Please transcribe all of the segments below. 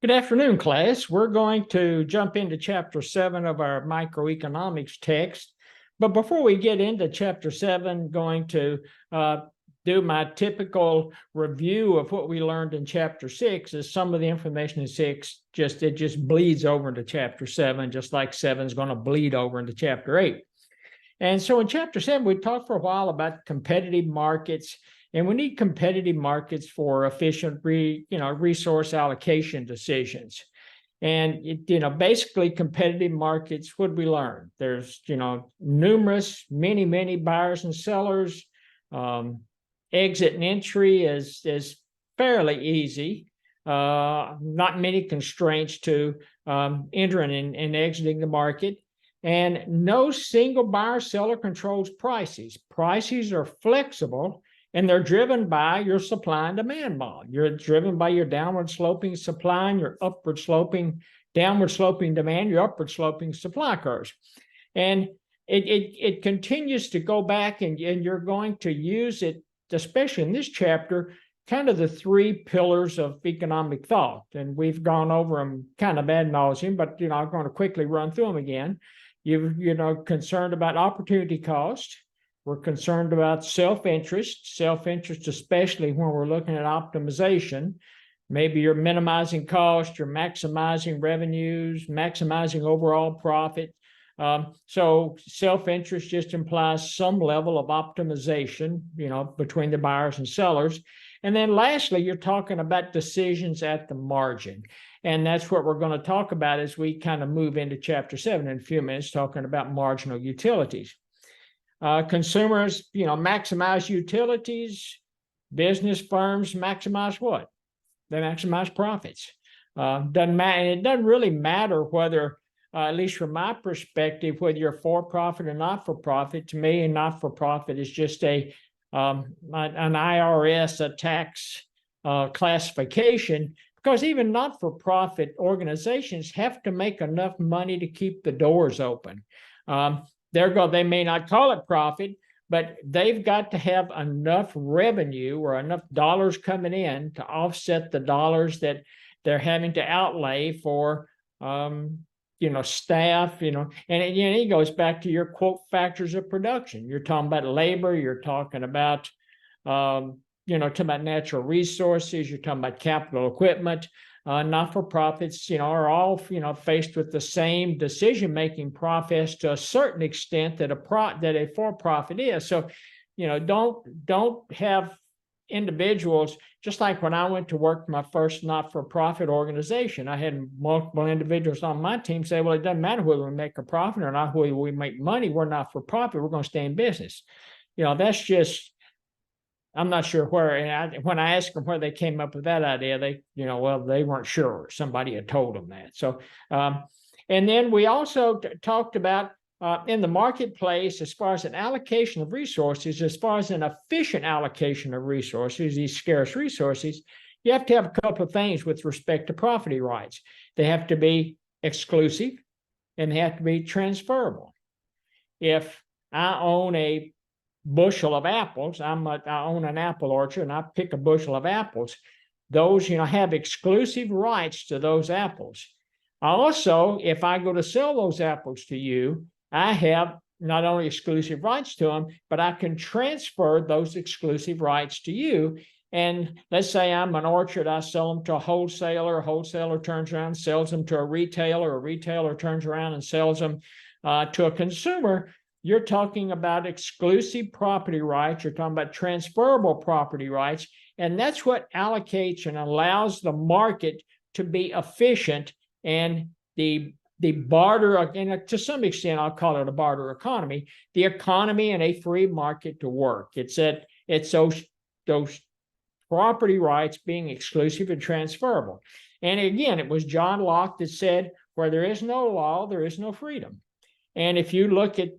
Good afternoon, class. We're going to jump into chapter 7 of our microeconomics text. But before we get into chapter 7, going to do my typical review of what we learned in chapter 6. Is some of the information in 6 just bleeds over into chapter 7, just like 7 is going to bleed over into chapter 8. And so in chapter 7, we talked for a while about competitive markets, and we need competitive markets for efficient resource allocation decisions. And basically competitive markets, what we learn? There's numerous, many buyers and sellers. Exit and entry is fairly easy. Not many constraints to entering and exiting the market. And no single buyer seller controls prices. Prices are flexible, and they're driven by your supply and demand model. You're driven by your downward sloping supply and your downward sloping demand, your upward sloping supply curves. And it continues to go back, and you're going to use it, especially in this chapter, kind of the three pillars of economic thought. And we've gone over them kind of ad nauseum, but I'm going to quickly run through them again. You're concerned about opportunity cost. We're concerned about self-interest, especially when we're looking at optimization. Maybe you're minimizing cost, you're maximizing revenues, maximizing overall profit. So self-interest just implies some level of optimization, between the buyers and sellers. And then lastly, you're talking about decisions at the margin. And that's what we're going to talk about as we kind of move into chapter 7 in a few minutes, talking about marginal utilities. Consumers, maximize utilities. Business firms maximize what? They maximize profits. Doesn't matter. It doesn't really matter whether, at least from my perspective, whether you're for-profit or not-for-profit. To me, a not-for-profit is just an IRS, a tax classification, because even not-for-profit organizations have to make enough money to keep the doors open. They may not call it profit, but they've got to have enough revenue or enough dollars coming in to offset the dollars that they're having to outlay for staff, and it goes back to your quote factors of production. You're talking about labor, you're talking about talking about natural resources, you're talking about capital equipment. Not-for-profits, are all, faced with the same decision-making process to a certain extent that a for-profit is. So, don't have individuals, just like when I went to work for my first not-for-profit organization, I had multiple individuals on my team say, well, it doesn't matter whether we make a profit or not, whether we make money, we're not-for-profit, we're going to stay in business. That's just, I'm not sure where, and when I asked them where they came up with that idea, they weren't sure. Somebody had told them that. So, and then we also talked about in the marketplace, as far as an allocation of resources, as far as an efficient allocation of resources, these scarce resources, you have to have a couple of things with respect to property rights. They have to be exclusive, and they have to be transferable. If I own a bushel of apples, I own an apple orchard, and I pick a bushel of apples, those have exclusive rights to those apples. Also, if I go to sell those apples to you, I have not only exclusive rights to them, but I can transfer those exclusive rights to you. And let's say I'm an orchard, I sell them to a wholesaler turns around and sells them to a retailer turns around and sells them to a consumer. You're talking about exclusive property rights. You're talking about transferable property rights. And that's what allocates and allows the market to be efficient, and the barter, and to some extent, I'll call it a barter economy, the economy in a free market to work. It's those property rights being exclusive and transferable. And again, it was John Locke that said, where there is no law, there is no freedom. And if you look at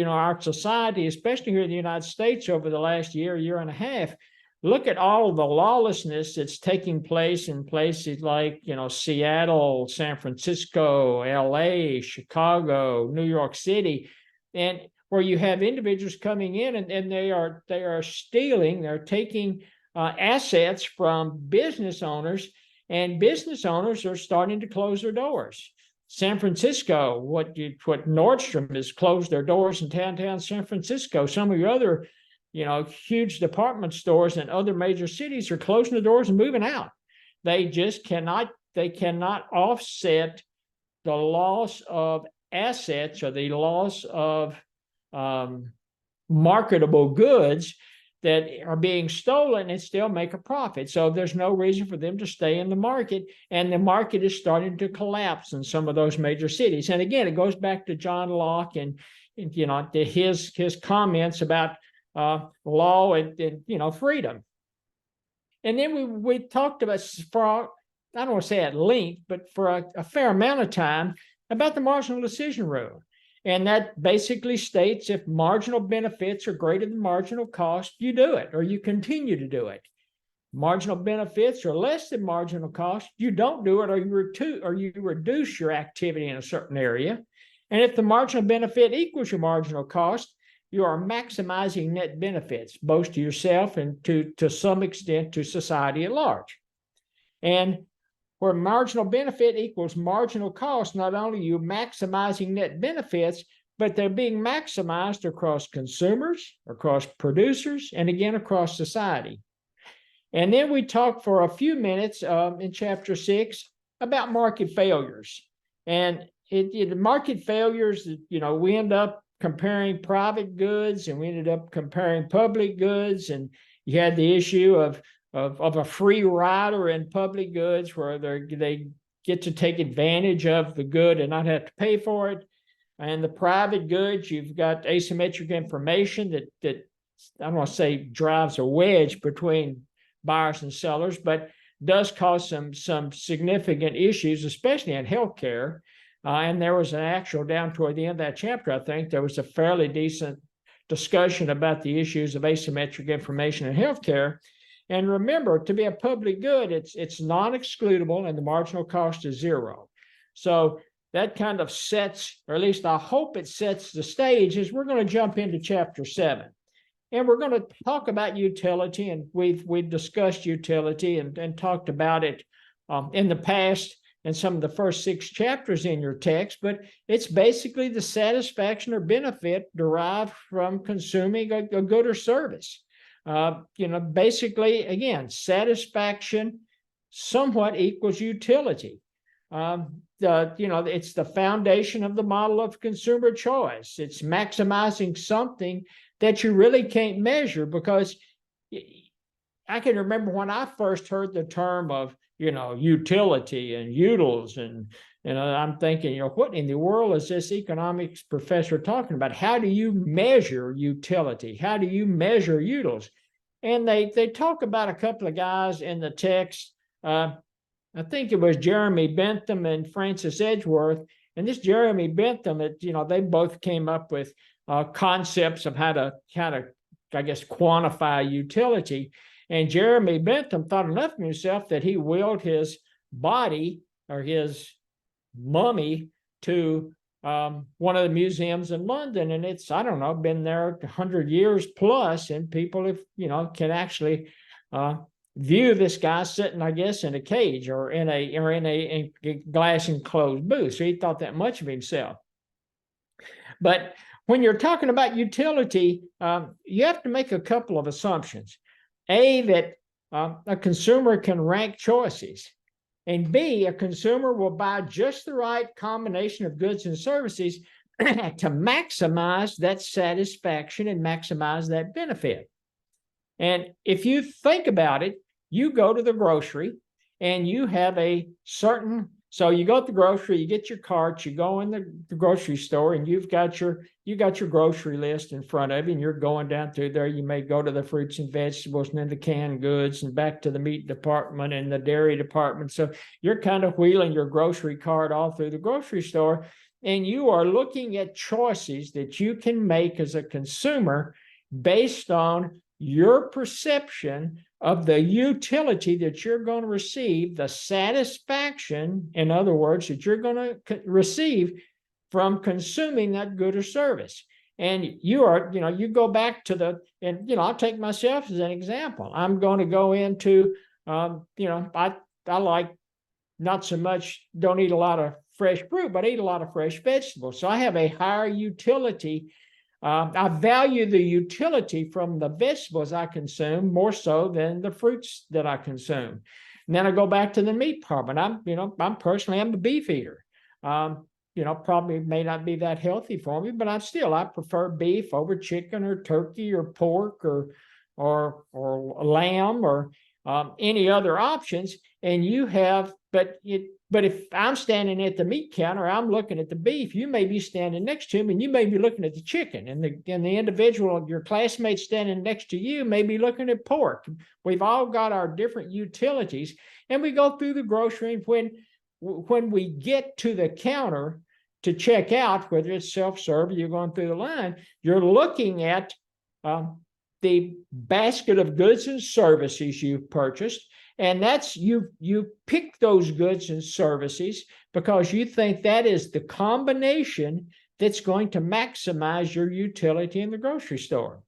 our society, especially here in the United States over the last year and a half, look at all of the lawlessness that's taking place in places like, Seattle, San Francisco, LA, Chicago, New York City, and where you have individuals coming in and they are stealing, they're taking assets from business owners And business owners are starting to close their doors. San Francisco, what Nordstrom has closed their doors in downtown San Francisco. Some of your other, huge department stores in other major cities are closing the doors and moving out. They just cannot offset the loss of assets or the loss of marketable goods that are being stolen and still make a profit. So there's no reason for them to stay in the market. And the market is starting to collapse in some of those major cities. And again, it goes back to John Locke and his comments about law and freedom. And then we talked about, for, I don't want to say at length, but for a fair amount of time, about the marginal decision rule. And that basically states if marginal benefits are greater than marginal cost, you do it or you continue to do it. Marginal benefits are less than marginal cost, you don't do it or you reduce your activity in a certain area. And if the marginal benefit equals your marginal cost, you are maximizing net benefits, both to yourself and to some extent to society at large. And where marginal benefit equals marginal cost, not only are you maximizing net benefits, but they're being maximized across consumers, across producers, and again, across society. And then we talked for a few minutes in chapter 6 about market failures. And market failures, we end up comparing private goods and we ended up comparing public goods. And you had the issue of a free rider in public goods where they get to take advantage of the good and not have to pay for it. And the private goods, you've got asymmetric information that I don't want to say drives a wedge between buyers and sellers, but does cause some significant issues, especially in healthcare. And there was an actual, down toward the end of that chapter, I think, there was a fairly decent discussion about the issues of asymmetric information in healthcare. And remember, to be a public good, it's non-excludable and the marginal cost is zero. So that kind of sets, or at least I hope it sets the stage, as we're going to jump into chapter 7. And we're going to talk about utility, and we've discussed utility and talked about it in the past in some of the first 6 chapters in your text, but it's basically the satisfaction or benefit derived from consuming a good or service. Basically, again, satisfaction somewhat equals utility. It's the foundation of the model of consumer choice. It's maximizing something that you really can't measure, because I can remember when I first heard the term of, utility and utils, and I'm thinking, what in the world is this economics professor talking about? How do you measure utility? How do you measure utils? And they talk about a couple of guys in the text. I think it was Jeremy Bentham and Francis Edgeworth. And this Jeremy Bentham, they both came up with concepts of how to, I guess, quantify utility. And Jeremy Bentham thought enough of himself that he willed his body or his mummy to one of the museums in London. And it's, I don't know, been there 100 years plus, and people have, can actually view this guy sitting, I guess, in a cage or in a glass enclosed booth. So he thought that much of himself. But when you're talking about utility, you have to make a couple of assumptions. A, that a consumer can rank choices. And B, a consumer will buy just the right combination of goods and services to maximize that satisfaction and maximize that benefit. And if you think about it, you go to the grocery and you have a certain, so you go to the grocery, you get your cart, you go in the grocery store, and you got your grocery list in front of you, and you're going down through there. You may go to the fruits and vegetables and then the canned goods and back to the meat department and the dairy department. So you're kind of wheeling your grocery cart all through the grocery store, and you are looking at choices that you can make as a consumer based on your perception of the utility that you're going to receive, the satisfaction, in other words, that you're going to receive from consuming that good or service. And you are, you go back to I'll take myself as an example. I'm going to go into, I like not so much, don't eat a lot of fresh fruit, but I eat a lot of fresh vegetables. So I have a higher utility. I value the utility from the vegetables I consume more so than the fruits that I consume. And then I go back to the meat department. I'm personally, I'm a beef eater. Probably may not be that healthy for me, but I prefer beef over chicken or turkey or pork or lamb or any other options. And but if I'm standing at the meat counter, I'm looking at the beef, you may be standing next to me and you may be looking at the chicken, and the individual, your classmate standing next to you may be looking at pork. We've all got our different utilities, and we go through the grocery, and when we get to the counter to check out, whether it's self-serve or you're going through the line, you're looking at the basket of goods and services you've purchased. And that's you pick those goods and services because you think that is the combination that's going to maximize your utility in the grocery store.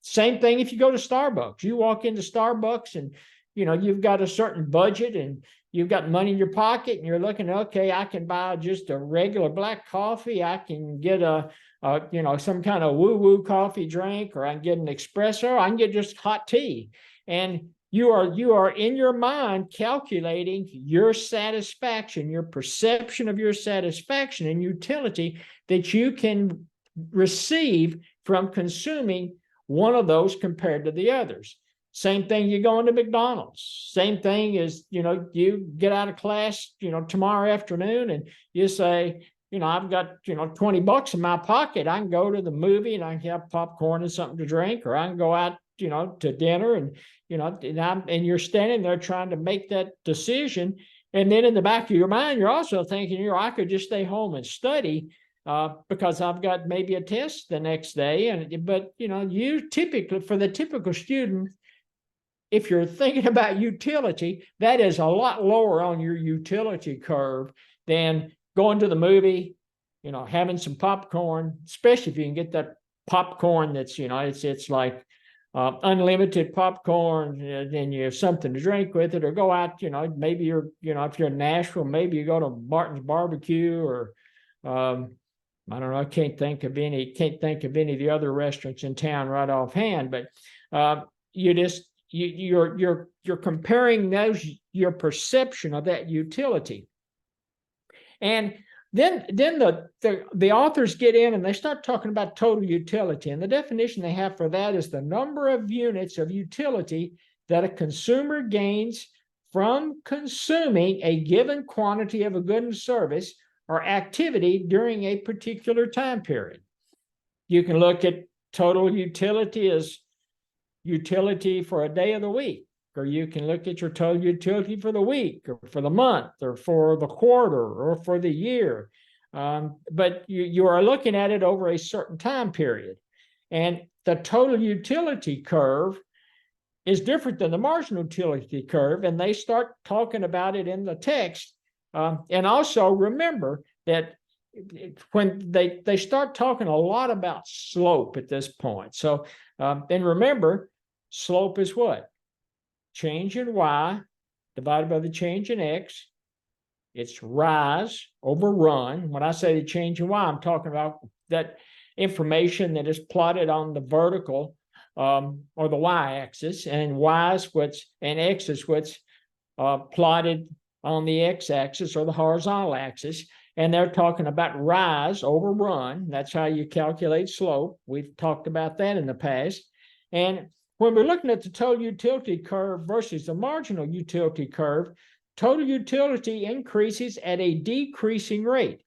Same thing if you go to Starbucks. You walk into Starbucks and you've got a certain budget and you've got money in your pocket and you're looking, okay, I can buy just a regular black coffee. I can get some kind of woo-woo coffee drink, or I can get an espresso, or I can get just hot tea. And you are in your mind calculating your satisfaction, your perception of your satisfaction and utility that you can receive from consuming one of those compared to the others. Same thing, you go into McDonald's. Same thing is, you get out of class, tomorrow afternoon, and you say, I've got, $20 in my pocket. I can go to the movie and I can have popcorn and something to drink, or I can go out, to dinner, and, and you're standing there trying to make that decision. And then in the back of your mind, you're also thinking, I could just stay home and study because I've got maybe a test the next day. But you typically, for the typical student, if you're thinking about utility, that is a lot lower on your utility curve than going to the movie, having some popcorn, especially if you can get that popcorn that's, it's like unlimited popcorn, and you have something to drink with it, or go out, maybe if you're in Nashville, maybe you go to Martin's Barbecue, or I don't know, I can't think of any of the other restaurants in town right offhand, but you're comparing your perception of that utility. And then the authors get in and they start talking about total utility. And the definition they have for that is the number of units of utility that a consumer gains from consuming a given quantity of a good and service or activity during a particular time period. You can look at total utility as utility for a day of the week, or you can look at your total utility for the week, or for the month, or for the quarter, or for the year. But you are looking at it over a certain time period. And the total utility curve is different than the marginal utility curve, and they start talking about it in the text. And also remember that when they start talking a lot about slope at this point. So, and remember, slope is what? Change in y divided by the change in x. It's rise over run. When I say the change in y, I'm talking about that information that is plotted on the vertical or the y-axis, and y is and x is what's plotted on the x-axis or the horizontal axis. And they're talking about rise over run. That's how you calculate slope. We've talked about that in the past. And when we're looking at the total utility curve versus the marginal utility curve, total utility increases at a decreasing rate.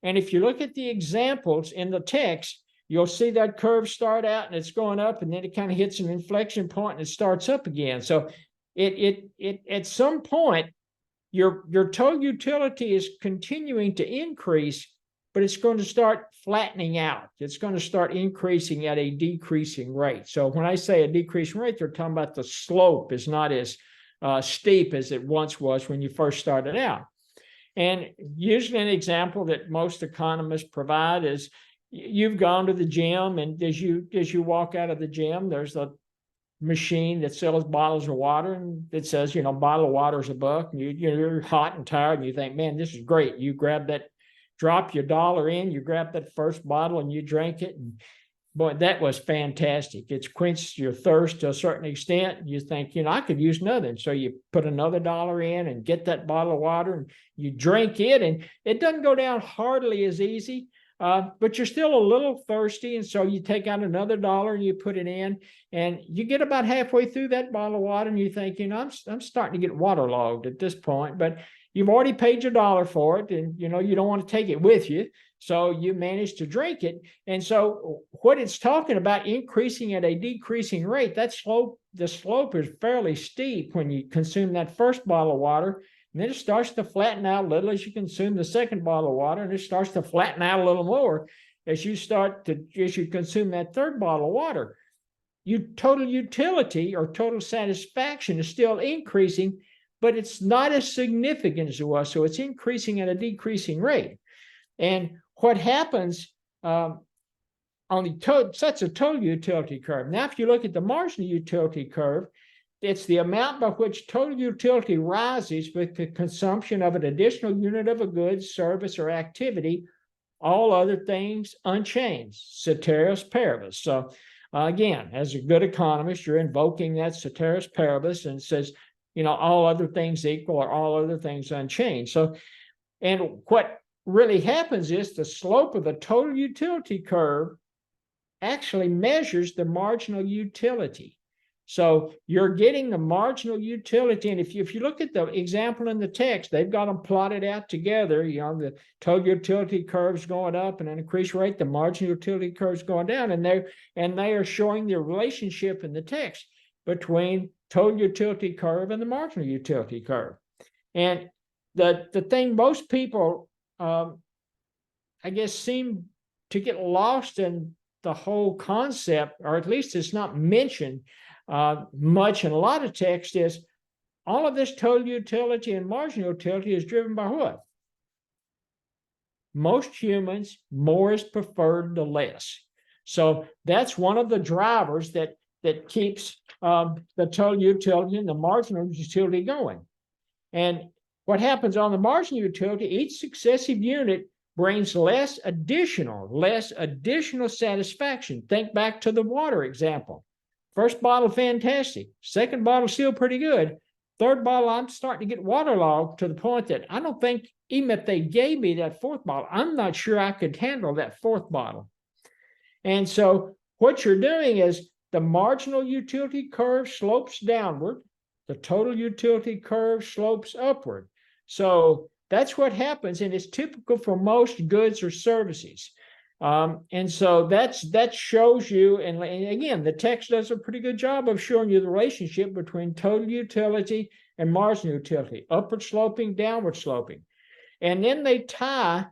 And if you look at the examples in the text, you'll see that curve start out and it's going up, and then it kind of hits an inflection point and it starts up again. So it at some point, your total utility is continuing to increase, but it's going to start flattening out. It's going to start increasing at a decreasing rate. So when I say a decreasing rate, they're talking about the slope is not as steep as it once was when you first started out. And usually an example that most economists provide is you've gone to the gym, and as you walk out of the gym, there's a machine that sells bottles of water, and it says, bottle of water is $1, and you're hot and tired, and you think, man, this is great. You grab that, drop your dollar in, you grab that first bottle, and you drink it, and boy, that was fantastic. It's quenched your thirst to a certain extent. You think, I could use another. And so you put another dollar in and get that bottle of water, and you drink it, and it doesn't go down hardly as easy, but you're still a little thirsty. And so you take out another dollar and you put it in, and you get about halfway through that bottle of water, and you think, I'm starting to get waterlogged at this point, but you've already paid your dollar for it, and you don't want to take it with you. So you manage to drink it. And so what it's talking about, increasing at a decreasing rate, the slope is fairly steep when you consume that first bottle of water. And then it starts to flatten out a little as you consume the second bottle of water, and it starts to flatten out a little more as you consume that third bottle of water. Your total utility or total satisfaction is still increasing, but it's not as significant as it was. So it's increasing at a decreasing rate. And what happens on such a total utility curve. Now, if you look at the marginal utility curve, it's the amount by which total utility rises with the consumption of an additional unit of a good, service, or activity, all other things unchanged, ceteris paribus. So again, as a good economist, you're invoking that ceteris paribus, and it says, all other things equal or all other things unchanged. So, and what really happens is the slope of the total utility curve actually measures the marginal utility. So you're getting the marginal utility. And if you look at the example in the text, they've got them plotted out together. The total utility curve's going up, and an increased rate, the marginal utility curve's going down. And they are showing the relationship in the text between total utility curve and the marginal utility curve. And the thing most people I guess seem to get lost in the whole concept, or at least it's not mentioned much in a lot of text, is all of this total utility and marginal utility is driven by what? Most humans, more is preferred to less. So that's one of the drivers that keeps the total utility and the marginal utility going. And what happens on the marginal utility, each successive unit brings less additional satisfaction. Think back to the water example. First bottle, fantastic. Second bottle, still pretty good. Third bottle, I'm starting to get waterlogged to the point that I don't think, even if they gave me that fourth bottle, I'm not sure I could handle that fourth bottle. And so what you're doing is the marginal utility curve slopes downward. The total utility curve slopes upward. So that's what happens, and it's typical for most goods or services. And so that shows you, and again, the text does a pretty good job of showing you the relationship between total utility and marginal utility, upward sloping, downward sloping. And then they tie,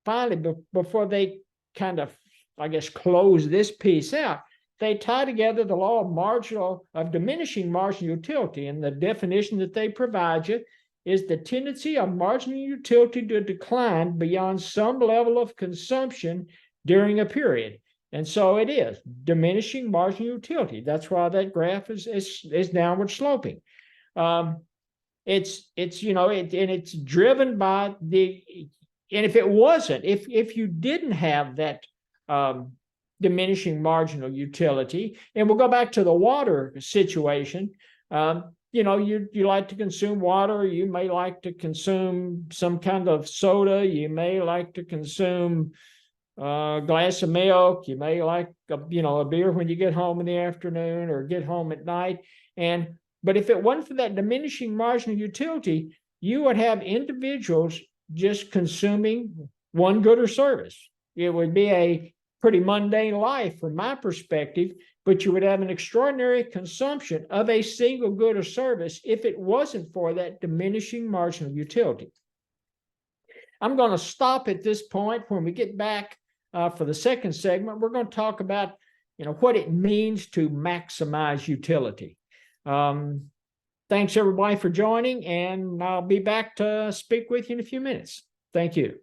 finally, before they kind of, I guess, close this piece out, they tie together the law of diminishing marginal utility. And the definition that they provide you is the tendency of marginal utility to decline beyond some level of consumption during a period. And so it is diminishing marginal utility. That's why that graph is downward sloping. It's driven by and if it wasn't, if you didn't have that diminishing marginal utility, and we'll go back to the water situation. You like to consume water. You may like to consume some kind of soda. You may like to consume a glass of milk. You may like a beer when you get home in the afternoon or get home at night. But if it wasn't for that diminishing marginal utility, you would have individuals just consuming one good or service. It would be a pretty mundane life from my perspective, but you would have an extraordinary consumption of a single good or service if it wasn't for that diminishing marginal utility. I'm going to stop at this point. When we get back for the second segment, we're going to talk about what it means to maximize utility. Thanks everybody for joining, and I'll be back to speak with you in a few minutes. Thank you.